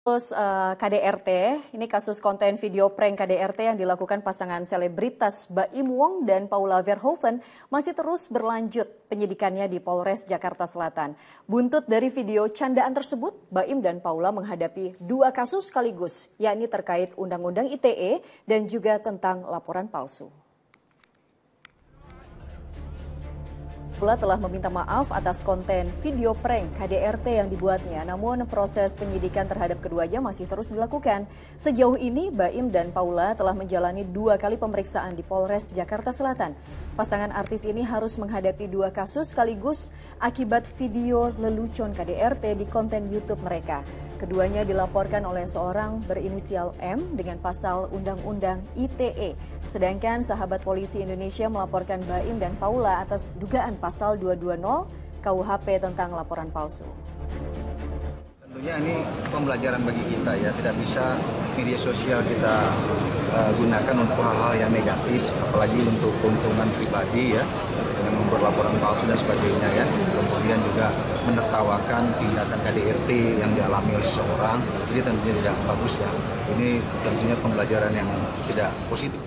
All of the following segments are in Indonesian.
Terus KDRT, ini kasus konten video prank KDRT yang dilakukan pasangan selebritas Baim Wong dan Paula Verhoeven masih terus berlanjut penyidikannya di Polres Jakarta Selatan. Buntut dari video candaan tersebut, Baim dan Paula menghadapi dua kasus sekaligus, yakni terkait Undang-Undang ITE dan juga tentang laporan palsu. Paula telah meminta maaf atas konten video prank KDRT yang dibuatnya, namun proses penyidikan terhadap keduanya masih terus dilakukan. Sejauh ini, Baim dan Paula telah menjalani 2 kali pemeriksaan di Polres Jakarta Selatan. Pasangan artis ini harus menghadapi 2 kasus sekaligus akibat video lelucon KDRT di konten YouTube mereka. Keduanya dilaporkan oleh seorang berinisial M dengan pasal Undang-Undang ITE. Sedangkan sahabat polisi Indonesia melaporkan Baim dan Paula atas dugaan pasal 220 KUHP tentang laporan palsu. Tentunya ini pembelajaran bagi kita ya, tidak bisa media sosial kita gunakan untuk hal-hal yang negatif, apalagi untuk keuntungan pribadi ya, dengan membuat laporan palsu dan sebagainya ya. Kemudian juga menertawakan tindakan KDRT yang dialami oleh seseorang, jadi tentunya tidak bagus ya. Ini tentunya pembelajaran yang tidak positif.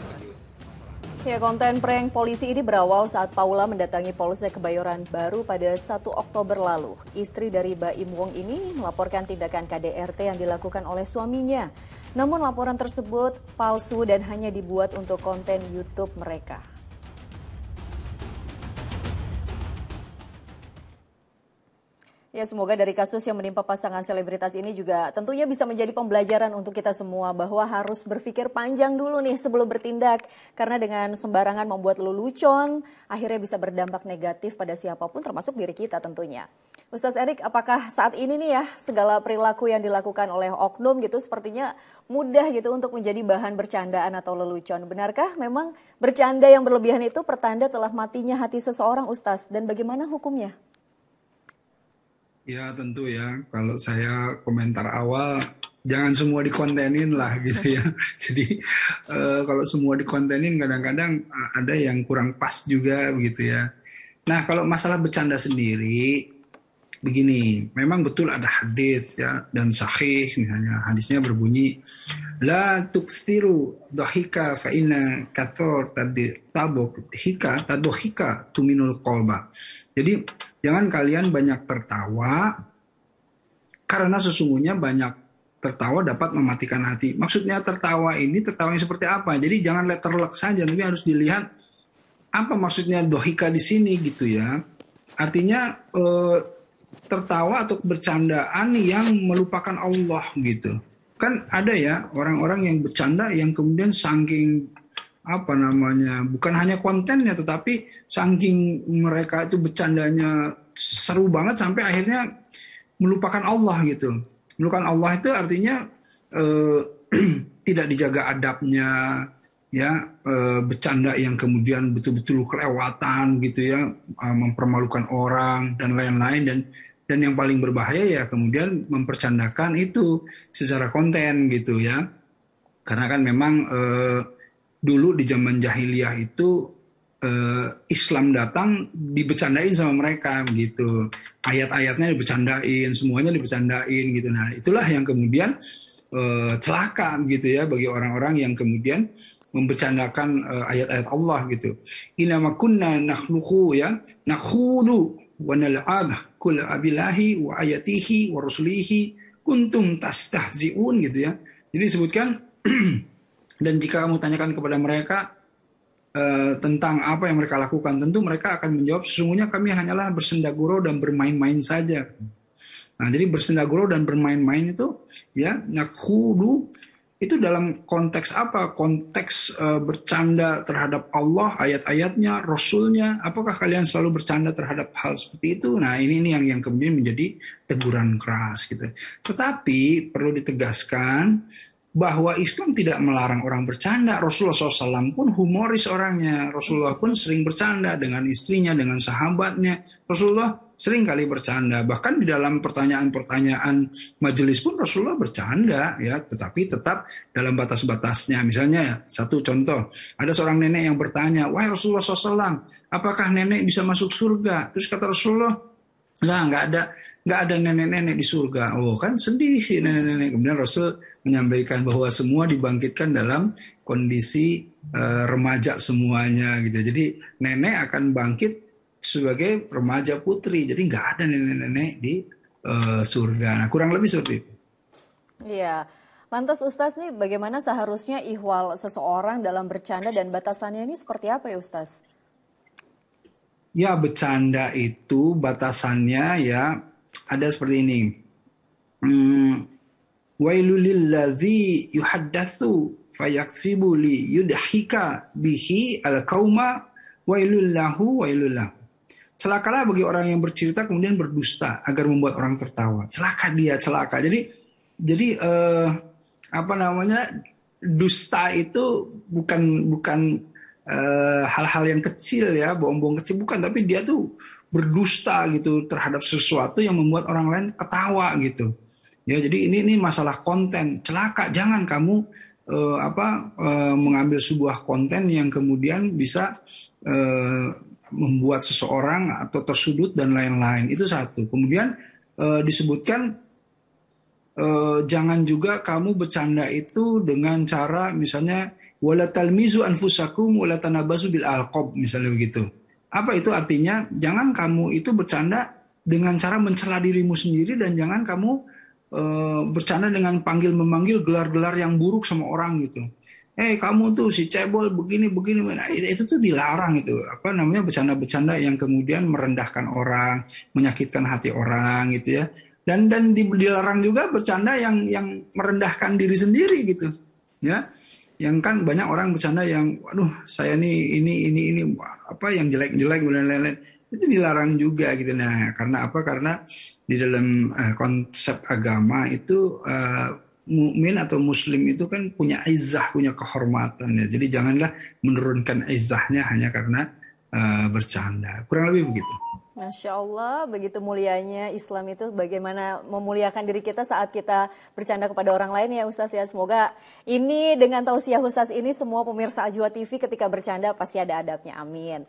Ya, konten prank polisi ini berawal saat Paula mendatangi Polsek Kebayoran Baru pada 1 Oktober lalu. Istri dari Baim Wong ini melaporkan tindakan KDRT yang dilakukan oleh suaminya. Namun laporan tersebut palsu dan hanya dibuat untuk konten YouTube mereka. Ya, semoga dari kasus yang menimpa pasangan selebritas ini juga tentunya bisa menjadi pembelajaran untuk kita semua bahwa harus berpikir panjang dulu nih sebelum bertindak. Karena dengan sembarangan membuat lelucon, akhirnya bisa berdampak negatif pada siapapun termasuk diri kita tentunya. Ustaz Erik, apakah saat ini nih ya segala perilaku yang dilakukan oleh oknum gitu sepertinya mudah gitu untuk menjadi bahan bercandaan atau lelucon? Benarkah memang bercanda yang berlebihan itu pertanda telah matinya hati seseorang, Ustaz? Dan bagaimana hukumnya? Ya tentu ya, kalau saya komentar awal, jangan semua dikontenin lah gitu ya. Jadi kalau semua dikontenin kadang-kadang ada yang kurang pas juga begitu ya. Nah kalau masalah bercanda sendiri, begini, memang betul ada hadits ya, dan sahih misalnya hadisnya berbunyi, La tuksiru dohika fa'ina kathor tadohika tuminul kolba. Jadi jangan kalian banyak tertawa, karena sesungguhnya banyak tertawa dapat mematikan hati. Maksudnya tertawa ini tertawa yang seperti apa? Jadi jangan letterlek saja, tapi harus dilihat apa maksudnya dohika di sini gitu ya. Artinya tertawa atau bercandaan yang melupakan Allah gitu. Kan ada ya orang-orang yang bercanda yang kemudian saking bukan hanya kontennya tetapi saking mereka itu bercandanya seru banget sampai akhirnya melupakan Allah gitu. Melupakan Allah itu artinya tidak dijaga adabnya ya, bercanda yang kemudian betul-betul kelewatan gitu ya, mempermalukan orang dan lain-lain, dan yang paling berbahaya ya kemudian mempercandakan itu secara konten gitu ya. Karena kan memang dulu di zaman jahiliyah itu Islam datang dibecandain sama mereka gitu. Ayat-ayatnya dibecandain, semuanya dibecandain gitu. Nah, itulah yang kemudian celaka gitu ya bagi orang-orang yang kemudian membercandakan ayat-ayat Allah gitu. Inama kunna nakhluqu ya, nakhulu wa nal'ab kul abillahi wa ayatihi wa rasulihi kuntum tastahzi'un gitu ya. Jadi disebutkan dan jika kamu tanyakan kepada mereka tentang apa yang mereka lakukan, tentu mereka akan menjawab sesungguhnya kami hanyalah bersendagurau dan bermain-main saja. Nah, jadi bersendagurau dan bermain-main itu ya nakhudu itu dalam konteks apa? Konteks bercanda terhadap Allah, ayat-ayatnya, Rasulnya. Apakah kalian selalu bercanda terhadap hal seperti itu? Nah, ini yang kemudian menjadi teguran keras gitu. Tetapi perlu ditegaskan bahwa Islam tidak melarang orang bercanda. Rasulullah SAW pun humoris orangnya. Rasulullah pun sering bercanda dengan istrinya, dengan sahabatnya. Rasulullah sering kali bercanda. Bahkan di dalam pertanyaan-pertanyaan majelis pun Rasulullah bercanda, ya, tetapi tetap dalam batas-batasnya. Misalnya, satu contoh, ada seorang nenek yang bertanya, wahai Rasulullah SAW, apakah nenek bisa masuk surga? Terus kata Rasulullah, nggak ada nggak ada nenek-nenek di surga. Oh kan sedih sih nenek-nenek. Kemudian Rasul menyampaikan bahwa semua dibangkitkan dalam kondisi remaja semuanya gitu. Jadi nenek akan bangkit sebagai remaja putri. Jadi nggak ada nenek-nenek di surga. Nah, kurang lebih seperti itu. Iya. Lantas Ustaz nih bagaimana seharusnya ihwal seseorang dalam bercanda dan batasannya ini seperti apa ya Ustaz? Ya bercanda itu batasannya ya ada seperti ini. Hmm, Wailulil ladzi yuhaddatsu fayaksibu li yudhika bihi al qauma wailul lahu. Celakalah bagi orang yang bercerita kemudian berdusta agar membuat orang tertawa. Celaka dia, celaka. Jadi apa namanya? Dusta itu bukan hal-hal yang kecil ya, bohong-bohong kecil bukan, tapi dia tuh berdusta gitu terhadap sesuatu yang membuat orang lain ketawa gitu. Ya, jadi ini masalah konten. Celaka, jangan kamu mengambil sebuah konten yang kemudian bisa membuat seseorang atau tersudut dan lain-lain. Itu satu. Kemudian disebutkan jangan juga kamu bercanda itu dengan cara misalnya wala talmizu anfusakum wala tanabazu bil alqab misalnya begitu. Apa itu artinya? Jangan kamu itu bercanda dengan cara mencela dirimu sendiri dan jangan kamu bercanda dengan memanggil gelar-gelar yang buruk sama orang gitu. Kamu tuh si cebol begini. Nah, itu tuh dilarang itu. Apa namanya bercanda-bercanda yang kemudian merendahkan orang, menyakitkan hati orang gitu ya. Dan dilarang juga bercanda yang merendahkan diri sendiri gitu. Ya. Yang kan banyak orang bercanda yang waduh saya nih ini apa yang jelek-jelek dan lain-lain. Itu dilarang juga gitu. Nah, karena apa? Karena di dalam konsep agama itu mukmin atau muslim itu kan punya izzah, punya kehormatan ya. Jadi janganlah menurunkan izzahnya hanya karena bercanda. Kurang lebih begitu. Masya Allah, begitu mulianya Islam itu bagaimana memuliakan diri kita saat kita bercanda kepada orang lain ya Ustaz ya. Semoga ini dengan tausiah Ustaz ini semua pemirsa Ajwa TV ketika bercanda pasti ada adabnya. Amin.